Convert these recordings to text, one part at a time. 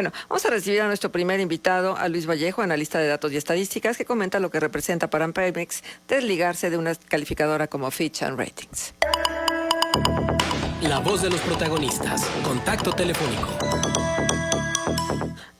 Bueno, vamos a recibir a nuestro primer invitado, a Luis Vallejo, analista de datos y estadísticas, que comenta lo que representa para Pemex desligarse de una calificadora como Fitch Ratings. La voz de los protagonistas. Contacto telefónico.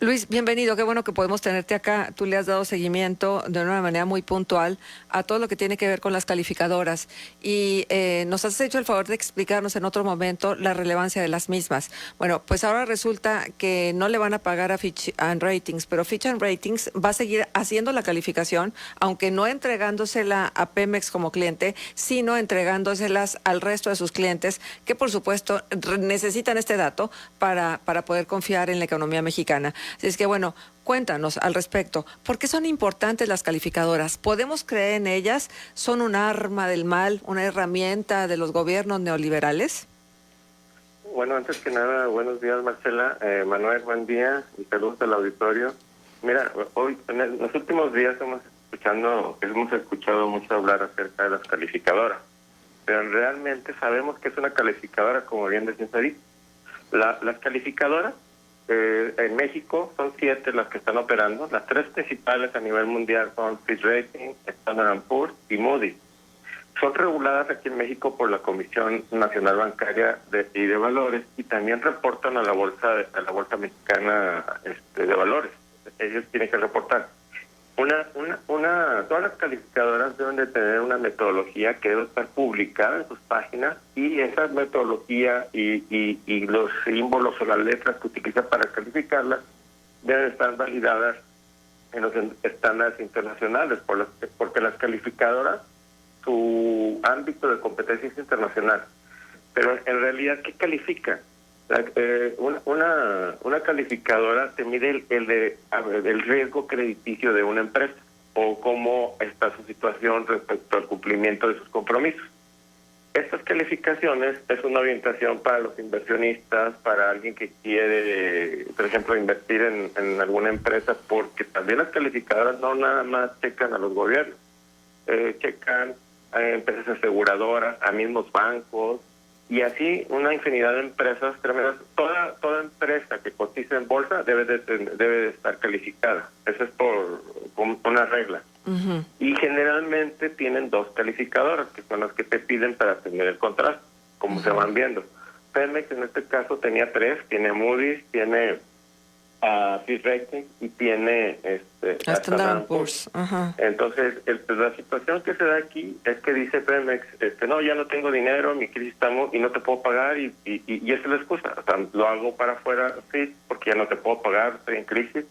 Luis, bienvenido. Qué bueno que podemos tenerte acá. Tú le has dado seguimiento de una manera muy puntual a todo lo que tiene que ver con las calificadoras y nos has hecho el favor de explicarnos en otro momento la relevancia de las mismas. Bueno, pues ahora resulta que no le van a pagar a Fitch Ratings, pero Fitch Ratings va a seguir haciendo la calificación, aunque no entregándosela a Pemex como cliente, sino entregándoselas al resto de sus clientes, que por supuesto necesitan este dato para poder confiar en la economía mexicana. Así es que bueno, cuéntanos al respecto. ¿Por qué son importantes las calificadoras? ¿Podemos creer en ellas? ¿Son un arma del mal, una herramienta de los gobiernos neoliberales? Bueno, antes que nada, buenos días, Marcela. Manuel, buen día y saludos al auditorio. Mira, hoy, en los últimos días hemos escuchado mucho hablar acerca de las calificadoras, pero realmente sabemos que es una calificadora, como bien decías ahorita. Las calificadoras en México son 7 las que están operando. Las 3 principales a nivel mundial son Fitch Ratings, Standard & Poor's y Moody's. Son reguladas aquí en México por la Comisión Nacional Bancaria y de Valores, y también reportan a la bolsa mexicana de valores. Ellos tienen que reportar. Todas las calificadoras deben de tener una metodología que debe estar publicada en sus páginas, y esa metodología y los símbolos o las letras que utilizan para calificarlas deben estar validadas en los estándares internacionales, porque las calificadoras, su ámbito de competencia es internacional. Pero en realidad, ¿qué califica? Una calificadora te mide el riesgo crediticio de una empresa, o cómo está su situación respecto al cumplimiento de sus compromisos. Estas calificaciones es una orientación para los inversionistas, para alguien que quiere, por ejemplo, invertir en alguna empresa, porque también las calificadoras no nada más checan a los gobiernos, checan a empresas aseguradoras, a mismos bancos, y así una infinidad de empresas tremendas. Toda empresa que cotiza en bolsa debe de estar calificada. Eso es por una regla. Uh-huh. Y generalmente tienen 2 calificadoras, que son las que te piden para tener el contrato, como Uh-huh. se van viendo. Pemex en este caso tenía 3, tiene Moody's, tiene Fitch Ratings y tiene Standard & Poor's. Uh-huh. Entonces, la situación que se da aquí es que dice Pemex, no, ya no tengo dinero, mi crisis estamos y no te puedo pagar, y esa es la excusa. O sea, lo hago para afuera, Fitch, porque ya no te puedo pagar, estoy en crisis.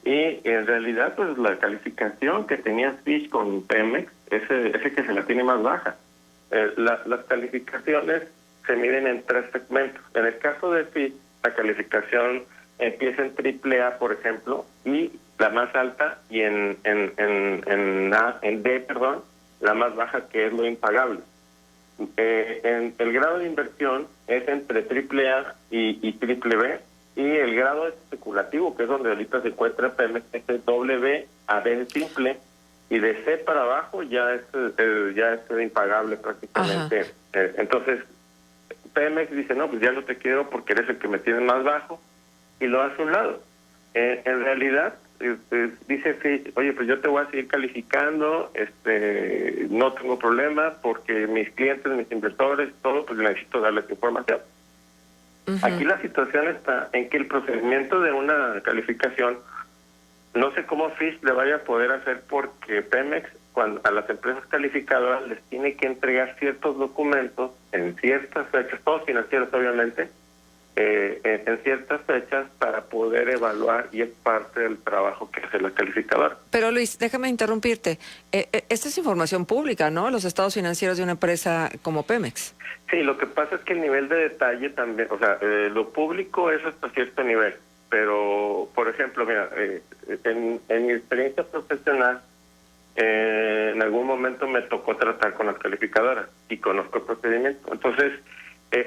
Y en realidad, pues la calificación que tenía Fitch con Pemex, ese que se la tiene más baja. Las calificaciones se miden en 3 segmentos. En el caso de Fitch, la calificación empieza en AAA, por ejemplo, y la más alta, y en D, la más baja, que es lo impagable. En el grado de inversión es entre AAA y BBB, y el grado especulativo, que es donde ahorita se encuentra Pemex, es de W a B simple, y de C para abajo ya es impagable prácticamente. Entonces Pemex dice, no, pues ya no te quiero porque eres el que me tiene más bajo, y lo hace a un lado. En realidad, dice Fitch, oye, pues yo te voy a seguir calificando, no tengo problema, porque mis clientes, mis inversores, todo, pues necesito darles información. Uh-huh. Aquí la situación está en que el procedimiento de una calificación, no sé cómo Fitch le vaya a poder hacer, porque Pemex, cuando a las empresas calificadoras les tiene que entregar ciertos documentos en ciertas fechas, todos financieros obviamente, en ciertas fechas, para poder evaluar, y es parte del trabajo que hace la calificadora. Pero Luis, déjame interrumpirte. Esta es información pública, ¿no? Los estados financieros de una empresa como Pemex. Sí, lo que pasa es que el nivel de detalle también, o sea, lo público es hasta cierto nivel, pero, por ejemplo, mira, en mi experiencia profesional, en algún momento me tocó tratar con las calificadoras y conozco el procedimiento. Entonces,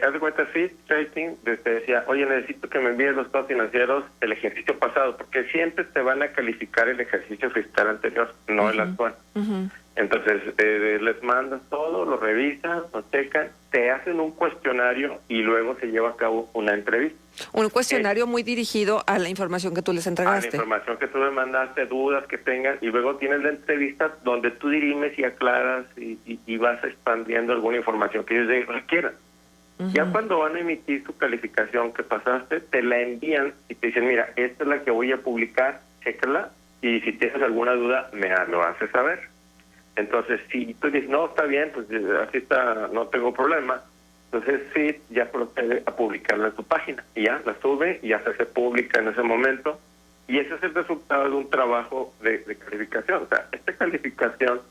haz de cuenta, Fitch Ratings te decía, oye, necesito que me envíes los estados financieros del ejercicio pasado, porque siempre te van a calificar el ejercicio fiscal anterior, no el actual. Uh-huh. Entonces, les mandas todo, lo revisan, lo checan, te hacen un cuestionario y luego se lleva a cabo una entrevista. Un cuestionario muy dirigido a la información que tú les A la entregaste. información que tú me mandaste, dudas que tengas, y luego tienes la entrevista donde tú dirimes y aclaras y vas expandiendo alguna información que ellos requieran. Ya cuando van a emitir su calificación que pasaste, te la envían y te dicen, mira, esta es la que voy a publicar, chécala, y si tienes alguna duda, me lo haces saber. Entonces, si tú dices, no, está bien, pues así está, no tengo problema, entonces sí, ya procede a publicarla en tu página. Y ya la sube y ya se pública en ese momento. Y ese es el resultado de un trabajo de calificación. O sea, esta calificación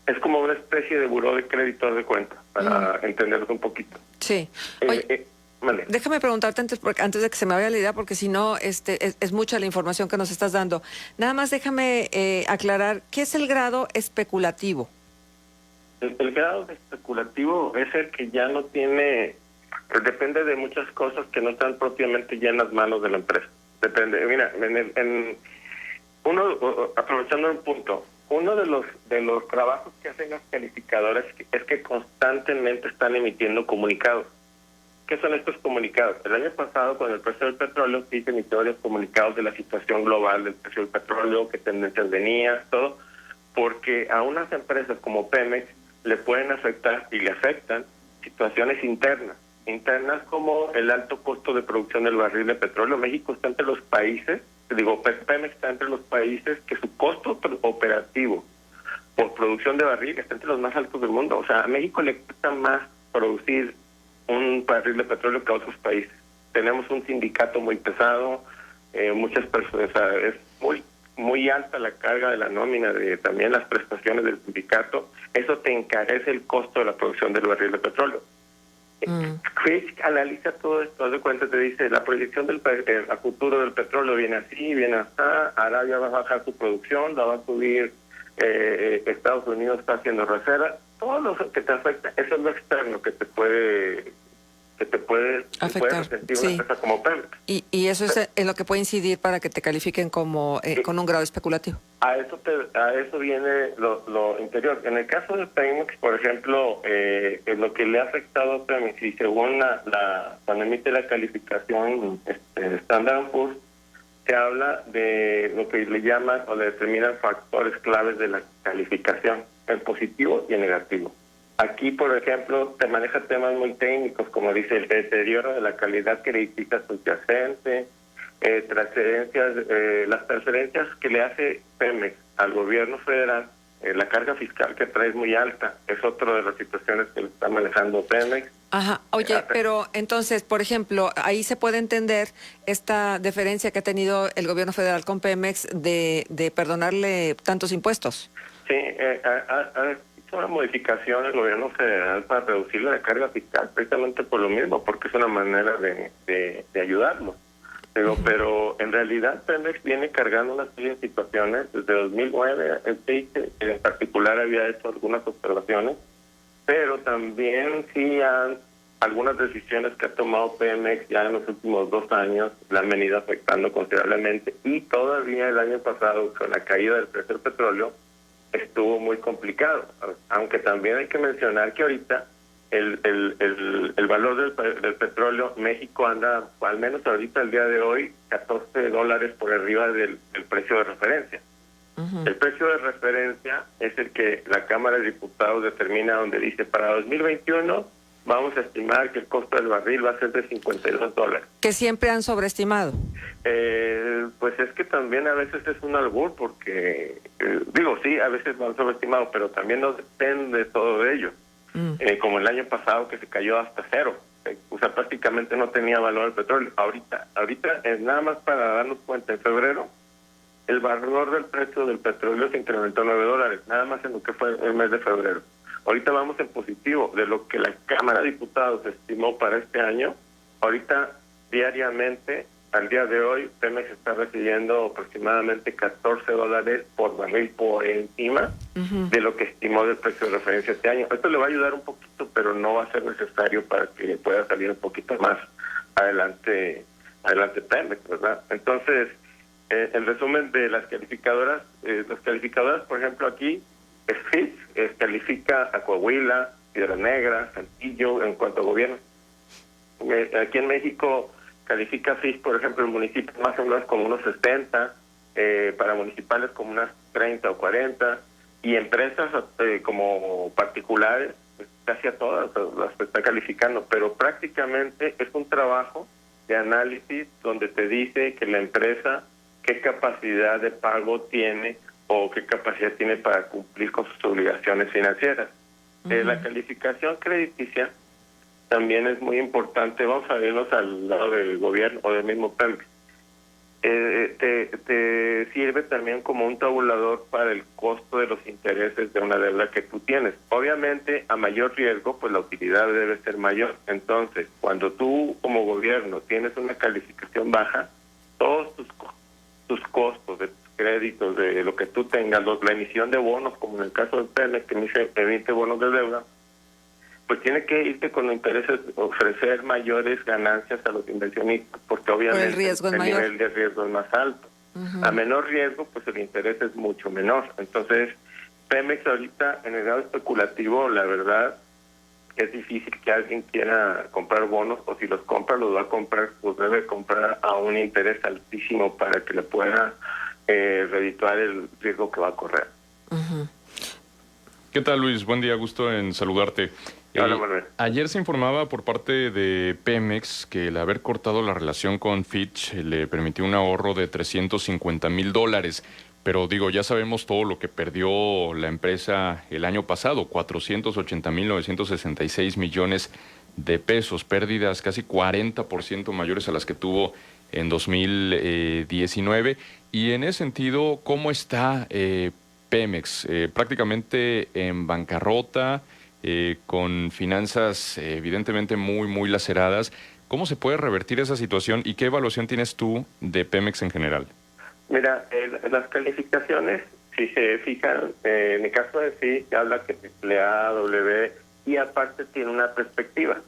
es como una especie de buró de crédito de cuenta, para entenderlo un poquito. Sí. Oye, Vale. déjame preguntarte antes de que se me vaya la idea, porque si no, es mucha la información que nos estás dando. Nada más déjame aclarar, ¿qué es el grado especulativo? El grado de especulativo es el que ya no tiene, depende de muchas cosas que no están propiamente ya en las manos de la empresa. Depende, mira, aprovechando un punto, uno de los trabajos que hacen las calificadoras es que constantemente están emitiendo comunicados. ¿Qué son estos comunicados? El año pasado, con el precio del petróleo, sí se emitió varios comunicados de la situación global del precio del petróleo, qué tendencias venía, todo, porque a unas empresas como Pemex le pueden afectar y le afectan situaciones internas como el alto costo de producción del barril de petróleo. México está entre los países, Pemex está entre los países que su costo operativo por producción de barril está entre los más altos del mundo. O sea, a México le cuesta más producir un barril de petróleo que a otros países. Tenemos un sindicato muy pesado, muchas personas, es muy alta la carga de la nómina, de también las prestaciones del sindicato. Eso te encarece el costo de la producción del barril de petróleo. Fitch analiza todo esto, de cuenta, te dice la proyección a futuro del petróleo viene así, viene así, Arabia va a bajar su producción, la va a subir, Estados Unidos está haciendo reserva, todo lo que te afecta, eso es lo externo que te puede Afectar, resentir sí. una empresa como Pemex. Y eso es en lo que puede incidir para que te califiquen como con un grado especulativo. A eso viene lo interior. En el caso de Pemex, por ejemplo, lo que le ha afectado a Pemex, y según cuando emite la calificación Standard & Poor's, se habla de lo que le llaman o le determinan factores claves de la calificación, el positivo y el negativo. Aquí, por ejemplo, te maneja temas muy técnicos, como dice el deterioro de la calidad crediticia subyacente, las transferencias que le hace Pemex al gobierno federal, la carga fiscal que trae es muy alta, es otra de las situaciones que le está manejando Pemex. Ajá, oye, pero entonces, por ejemplo, ahí se puede entender esta deferencia que ha tenido el gobierno federal con Pemex de perdonarle tantos impuestos. Sí, ha hecho una modificación el gobierno federal para reducir la carga fiscal, precisamente por lo mismo, porque es una manera de ayudarlo. Pero en realidad Pemex viene cargando una serie de situaciones. Desde 2009 el CICE en particular había hecho algunas observaciones, pero también sí algunas decisiones que ha tomado Pemex ya en los últimos 2 años la han venido afectando considerablemente, y todavía el año pasado con la caída del precio del petróleo estuvo muy complicado, aunque también hay que mencionar que ahorita el valor del petróleo, México anda, al menos ahorita, el día de hoy, $14 por arriba del precio de referencia. El precio de referencia es el que la Cámara de Diputados determina, donde dice, para 2021 vamos a estimar que el costo del barril va a ser de $52. Que siempre han sobreestimado. Pues es que también a veces es un albur, porque, sí, a veces lo han sobreestimado, pero también no depende todo de ello. Como el año pasado, que se cayó hasta cero. O sea, prácticamente no tenía valor el petróleo. Ahorita nada más para darnos cuenta, en febrero, el valor del precio del petróleo se incrementó $9, nada más en lo que fue el mes de febrero. Ahorita vamos en positivo de lo que la Cámara de Diputados estimó para este año. Ahorita, diariamente, al día de hoy, Pemex está recibiendo aproximadamente $14 por barril por encima de lo que estimó del precio de referencia este año. Esto le va a ayudar un poquito, pero no va a ser necesario para que pueda salir un poquito más adelante Pemex, ¿verdad? Entonces, el resumen de las calificadoras, por ejemplo, aquí, Fitch califica a Coahuila, Piedra Negra, Saltillo, en cuanto a gobierno. Aquí en México, califica FIS, por ejemplo, en municipios más o menos como unos 60, para municipales como unas 30 o 40, y empresas como particulares, pues, casi a todas las está calificando, pero prácticamente es un trabajo de análisis donde te dice que la empresa qué capacidad de pago tiene o qué capacidad tiene para cumplir con sus obligaciones financieras. La calificación crediticia también es muy importante. Vamos a irnos al lado del gobierno o del mismo Pemex. Te sirve también como un tabulador para el costo de los intereses de una deuda que tú tienes. Obviamente, a mayor riesgo, pues la utilidad debe ser mayor. Entonces, cuando tú como gobierno tienes una calificación baja, todos tus costos de tus créditos, de lo que tú tengas, la emisión de bonos, como en el caso de Pemex, que emite bonos de deuda, pues tiene que irte con los intereses, ofrecer mayores ganancias a los inversionistas, porque obviamente el riesgo es el mayor. nivel de riesgo es más alto. A menor riesgo, pues el interés es mucho menor. Entonces, Pemex ahorita en el grado especulativo, la verdad, es difícil que alguien quiera comprar bonos, o si los compra, los va a comprar, los debe comprar a un interés altísimo para que le pueda redituar el riesgo que va a correr. ¿Qué tal, Luis? Buen día, gusto en saludarte. Hola, Manuel. Ayer se informaba por parte de Pemex que el haber cortado la relación con Fitch le permitió un ahorro de $350,000. Pero digo, ya sabemos todo lo que perdió la empresa el año pasado, 480,966 millones de pesos, pérdidas casi 40% mayores a las que tuvo en 2019. Y en ese sentido, ¿cómo está Pemex? Prácticamente en bancarrota, con finanzas evidentemente muy laceradas. ¿Cómo se puede revertir esa situación y qué evaluación tienes tú de Pemex en general? Mira, las calificaciones, si se fijan, en el caso de FI, habla que AAA, W, y aparte tiene una perspectiva.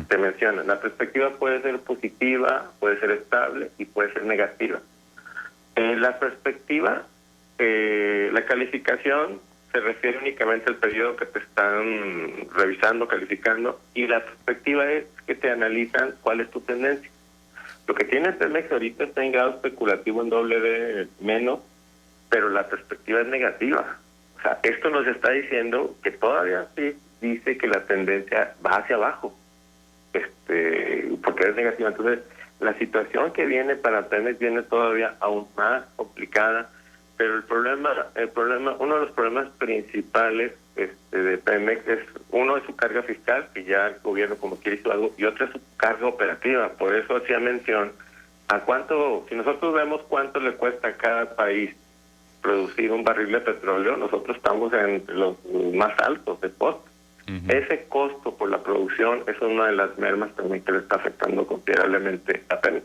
Te mencionan, la perspectiva puede ser positiva, puede ser estable y puede ser negativa. La perspectiva, la calificación se refiere únicamente al periodo que te están revisando, calificando, y la perspectiva es que te analizan cuál es tu tendencia. Lo que tiene Pemex ahorita está en grado especulativo en doble menos, pero la perspectiva es negativa. O sea, esto nos está diciendo que todavía sí dice que la tendencia va hacia abajo, porque es negativa. Entonces, la situación que viene para Pemex viene todavía aún más complicada, pero el problema, uno de los problemas principales de Pemex es, uno es su carga fiscal, que ya el gobierno como quiere hizo algo, y otro es su carga operativa. Por eso hacía mención a cuánto, si nosotros vemos cuánto le cuesta a cada país producir un barril de petróleo, nosotros estamos entre los más altos de costo. Ese costo por la producción es una de las mermas también que le está afectando considerablemente a Pemex.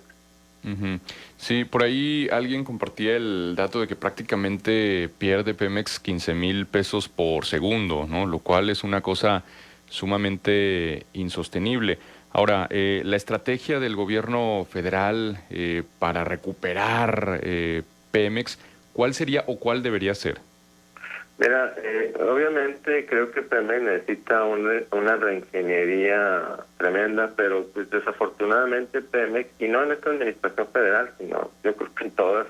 Sí, por ahí alguien compartía el dato de que prácticamente pierde Pemex 15,000 pesos por segundo, ¿no? Lo cual es una cosa sumamente insostenible. Ahora, la estrategia del gobierno federal para recuperar Pemex, ¿cuál sería o cuál debería ser? Mira, obviamente creo que Pemex necesita una reingeniería tremenda, pero pues desafortunadamente Pemex, y no en esta administración federal, sino yo creo que en todas,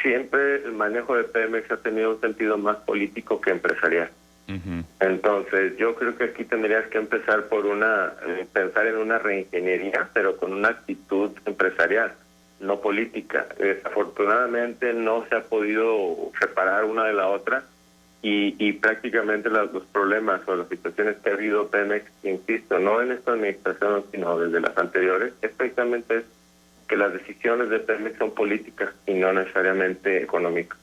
siempre el manejo de Pemex ha tenido un sentido más político que empresarial. Entonces yo creo que aquí tendrías que empezar por pensar en una reingeniería, pero con una actitud empresarial, no política. Desafortunadamente no se ha podido separar una de la otra. Y prácticamente los problemas o las situaciones que ha habido Pemex, insisto, no en esta administración, sino desde las anteriores, es precisamente que las decisiones de Pemex son políticas y no necesariamente económicas.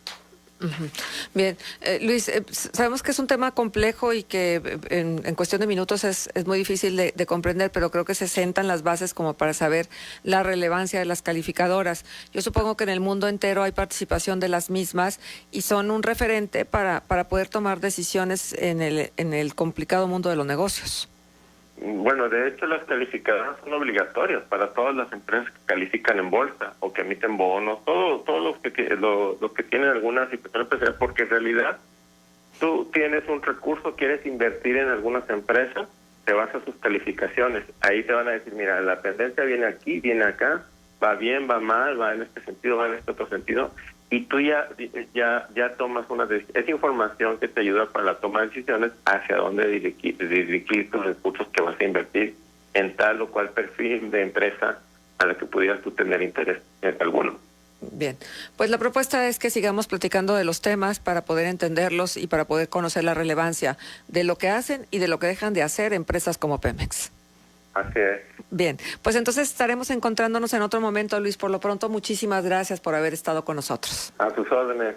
Bien, Luis, sabemos que es un tema complejo y que en cuestión de minutos es muy difícil de comprender, pero creo que se sentan las bases como para saber la relevancia de las calificadoras. Yo supongo que en el mundo entero hay participación de las mismas y son un referente para poder tomar decisiones en el complicado mundo de los negocios. Bueno, de hecho las calificadoras son obligatorias para todas las empresas que califican en bolsa o que emiten bonos, todos los que tienen alguna situación empresarial, porque en realidad tú tienes un recurso, quieres invertir en algunas empresas te vas a sus calificaciones. Ahí te van a decir, mira, la tendencia viene aquí, viene acá, va bien, va mal, va en este sentido, va en este otro sentido, y tú ya tomas una decisión. Es información que te ayuda para la toma de decisiones hacia dónde dirigir tus recursos que vas a invertir en tal o cual perfil de empresa a la que pudieras tú tener interés en alguno. Bien, pues la propuesta es que sigamos platicando de los temas para poder entenderlos y para poder conocer la relevancia de lo que hacen y de lo que dejan de hacer empresas como Pemex. Así es. Bien, pues entonces estaremos encontrándonos en otro momento, Luis. Por lo pronto, muchísimas gracias por haber estado con nosotros. A sus órdenes.